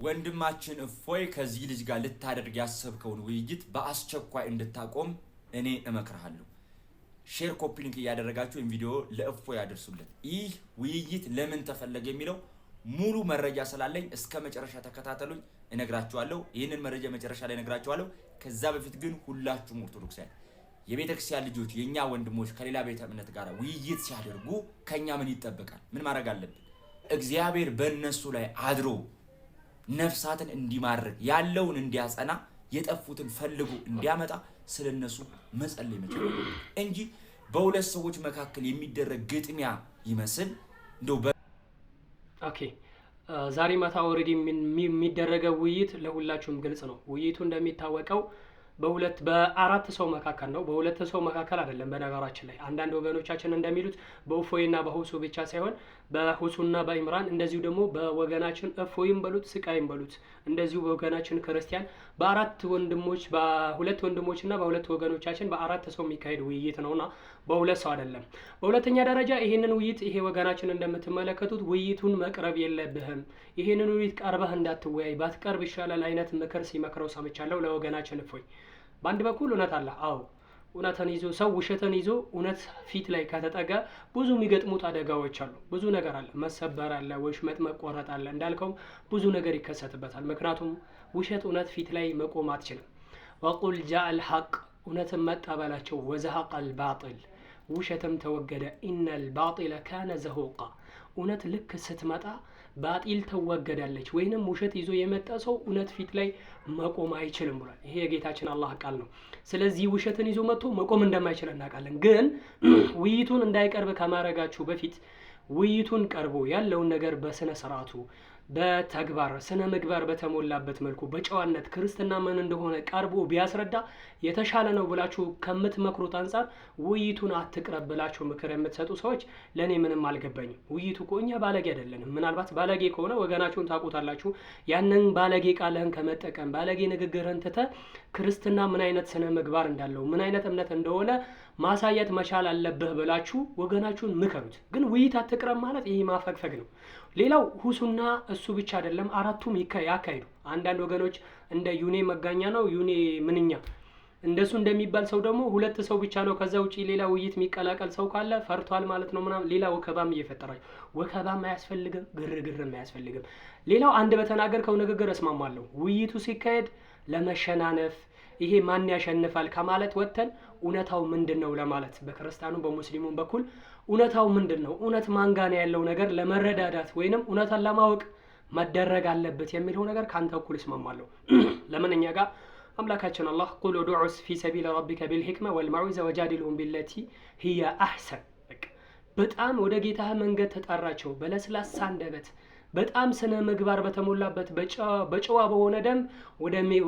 ወንድማችን እፎይ ከዚህ ልጅ ጋር ልታደርግ ያሰብከውን ውይይት በአስቸኳይ እንድታቆም እኔ እመክርሃለሁ። ሼር ኮፒ ሊንክ እያደረጋችሁ ቪዲዮ ለእፎይ ያደርሱለት። ይህ ውይይት ለምን ተፈለገ የሚለው ሙሉ መረጃ ስላለኝ እስከ መጨረሻ ተከታተሉኝ፣ እነግራችኋለሁ። ይህንን መረጃ መጨረሻ ላይ እነግራችኋለሁ። ከዛ በፊት ግን ሁላችሁም ኦርቶዶክሳውያን የቤተክርስቲያን ልጆች የኛ ወንድሞች ከሌላ ቤተ እምነት ጋር ውይይት ሲያደርጉ ከኛ ምን ይጠበቃል? ምን ማድረግ አለብን? እግዚአብሔር በእነሱ ላይ አድሮ ነፍሳትን እንዲማርክ ያለውን እንዲያጸና የጠፉትን ፈልጎ እንዲያመጣ ስለነሱ መጸለይ መቻል እንጂ በሁለት ሰዎች መካከል የሚደረግ ግጥሚያ ይመስል እንደው ኦኬ ዛሬ ማታ ኦሬዲ የሚደረገው ውይይት ለሁላችሁም ግልጽ ነው። ውይይቱ እንደሚታወቀው በአራት ሰው መካከል ነው። በሁለት ሰው መካከል አይደለም። በነገራችን ላይ አንዳንድ ወገኖቻችን እንደሚሉት በእፎይና በሁሱ ብቻ ሳይሆን በሁሱና በኢምራን እንደዚሁ ደግሞ በወገናችን እፎይም በሉት ስቃይም በሉት እንደዚሁ በወገናችን ክርስቲያን በአራት ወንድሞች በሁለት ወንድሞችና በሁለት ወገኖቻችን በአራት ሰው የሚካሄድ ውይይት ነውና በሁለት ሰው አይደለም። በሁለተኛ ደረጃ ይሄንን ውይይት ይሄ ወገናችን እንደምትመለከቱት ውይይቱን መቅረብ የለብህም፣ ይሄንን ውይይት ቀርበህ እንዳትወያይ ባትቀርብ ይሻላል አይነት ምክር ሲመክረው ሰምቻለሁ ለወገናችን እፎይ። በአንድ በኩል እውነት አለ። አዎ እውነትን ይዞ ሰው ውሸትን ይዞ እውነት ፊት ላይ ከተጠጋ ብዙ የሚገጥሙት አደጋዎች አሉ። ብዙ ነገር አለ፣ መሰበር አለ፣ ወሽመጥ መቆረጥ አለ። እንዳልከው ብዙ ነገር ይከሰትበታል። ምክንያቱም ውሸት እውነት ፊት ላይ መቆም አትችልም። ወቁል ጃአል ሐቅ እውነትን መጣ በላቸው፣ ወዘሐቀል ባጢል ውሸትም ተወገደ፣ ኢነል ባጢለ ካነ ዘሁቃ እውነት ልክ ስትመጣ ባጢል ተወገዳለች። ወይንም ውሸት ይዞ የመጣ ሰው እውነት ፊት ላይ መቆም አይችልም ብሏል። ይሄ የጌታችን አላህ ቃል ነው። ስለዚህ ውሸትን ይዞ መጥቶ መቆም እንደማይችል እናውቃለን። ግን ውይይቱን እንዳይቀርብ ከማድረጋችሁ በፊት ውይይቱን ቀርቦ ያለውን ነገር በስነ ስርዓቱ በተግባር ስነ ምግባር በተሞላበት መልኩ በጨዋነት ክርስትና ምን እንደሆነ ቀርቦ ቢያስረዳ የተሻለ ነው ብላችሁ ከምትመክሩት አንፃር ውይይቱን አትቅረብ ብላችሁ ምክር የምትሰጡ ሰዎች ለኔ ምንም አልገባኝም። ውይይቱ እኮ እኛ ባለጌ አይደለንም። ምናልባት ባለጌ ከሆነ ወገናችሁን ታውቁታላችሁ። ያንን ባለጌ ቃልህን ከመጠቀም ባለጌ ንግግርህን ትተህ ክርስትና ምን አይነት ስነ ምግባር እንዳለው ምን አይነት እምነት እንደሆነ ማሳየት መቻል አለብህ ብላችሁ ወገናችሁን ምከሩት። ግን ውይይት አትቅረብ ማለት ይሄ ማፈግፈግ ነው። ሌላው ሁሱና እሱ ብቻ አይደለም፣ አራቱም ያካሂዱ። አንዳንድ ወገኖች እንደ ዩኔ መጋኛ ነው ዩኔ ምንኛ እንደሱ እንደሚባል ሰው ደግሞ ሁለት ሰው ብቻ ነው ከዛ ውጪ ሌላ ውይይት የሚቀላቀል ሰው ካለ ፈርቷል ማለት ነው ምናምን ሌላ ወከባም እየፈጠራችሁ። ወከባም አያስፈልግም፣ ግርግርም አያስፈልግም። ሌላው አንድ በተናገርከው ንግግር እስማማለሁ። ውይይቱ ሲካሄድ ለመሸናነፍ ይሄ ማን ያሸንፋል ከማለት ወጥተን እውነታው ምንድነው ለማለት በክርስቲያኑ በሙስሊሙም በኩል እውነታው ምንድነው እውነት ማንጋና ያለው ነገር ለመረዳዳት ወይንም እውነታን ለማወቅ መደረግ አለበት የሚለው ነገር ካንተ እኩል እስማማለሁ። ለምን እኛ ጋር አምላካችን አላህ ቁል ኡድዑ ፊ ሰቢል ረቢከ ቢልሂክማ ወልመውዒዛ ወጃዲልሁም ቢለቲ ሂየ አሕሰን በጣም ወደ ጌታህ መንገድ ተጣራቸው በለስላሳ አንደበት በጣም ስነ ምግባር በተሞላበት በጨዋ በሆነ ደንብ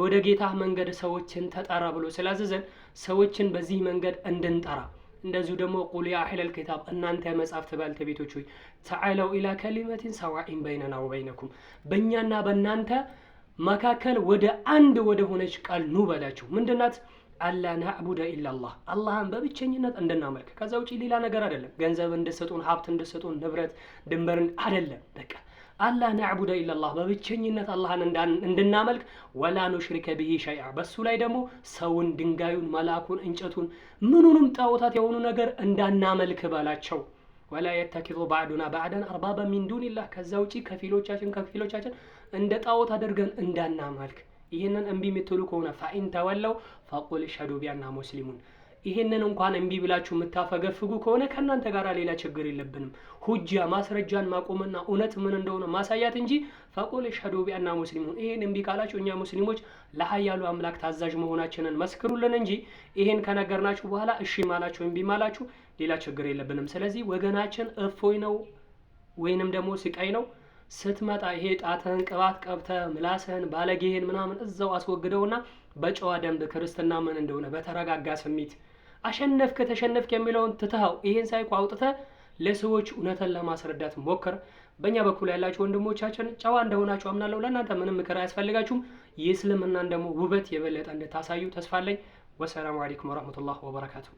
ወደ ጌታህ መንገድ ሰዎችን ተጣራ ብሎ ስላዘዘን ሰዎችን በዚህ መንገድ እንድንጠራ እንደዚሁ ደግሞ ቁል ያ አህለል ኪታብ እናንተ የመጻሕፍት ባልተቤቶች ሆይ ተዓለው ኢላ ከሊመቲን ሰዋኢን በይነና ወበይነኩም በእኛና በእናንተ መካከል ወደ አንድ ወደ ሆነች ቃል ኑ በላችሁ። ምንድናት? አላ ናዕቡደ ኢላላህ አላህን በብቸኝነት እንድናመልክ ከዛ ውጪ ሌላ ነገር አይደለም። ገንዘብ እንድሰጡን ሀብት እንድሰጡን ንብረት ድንበርን አይደለም። በቃ አላ ናዕቡደ ኢላላህ በብቸኝነት አላህን እንድናመልክ ወላ ኑሽሪከ ቢሂ ሸይአ በሱ ላይ ደግሞ ሰውን ድንጋዩን መላኩን እንጨቱን ምኑንም ጣዖታት የሆኑ ነገር እንዳናመልክ በላቸው። ወላ የተኪዙ ባዕዱና ባዕዳን አርባባ ሚን ዱኒላህ ከዛ ውጪ ከፊሎቻችን እንደ ጣዖት አድርገን እንዳናመልክ። ይሄንን እምቢ የምትሉ ከሆነ ፋኢን ተወለው ፈቁል ሸዱ ቢአና ሙስሊሙን ይሄንን እንኳን እምቢ ብላችሁ የምታፈገፍጉ ከሆነ ከናንተ ጋር ሌላ ችግር የለብንም። ሁጃ ማስረጃን ማቆምና እውነት ምን እንደሆነ ማሳያት እንጂ ፈቁል ሸዱ ቢአና ሙስሊሙን ይሄን እምቢ ካላችሁ እኛ ሙስሊሞች ለኃያሉ አምላክ ታዛዥ መሆናችንን መስክሩልን እንጂ ይሄን ከነገርናችሁ በኋላ እሺ ማላችሁ እምቢ ማላችሁ ሌላ ችግር የለብንም። ስለዚህ ወገናችን እፎይ ነው ወይንም ደግሞ ስቃይ ነው ስትመጣ ይሄ ጣትህን ቅባት ቀብተህ ምላስህን ባለጌህን ምናምን እዛው አስወግደውና በጨዋ ደንብ ክርስትና ምን እንደሆነ በተረጋጋ ስሜት አሸነፍክ ተሸነፍክ የሚለውን ትተኸው ይሄን ሳይቆ አውጥተህ ለሰዎች እውነትን ለማስረዳት ሞክር። በእኛ በኩል ያላችሁ ወንድሞቻችን ጨዋ እንደሆናችሁ አምናለሁ። ለእናንተ ምንም ምክር አያስፈልጋችሁም። የእስልምናን ደግሞ ውበት የበለጠ እንድታሳዩ ተስፋ አለኝ። ወሰላሙ አለይኩም ወራህመቱላሂ ወበረካቱሁ።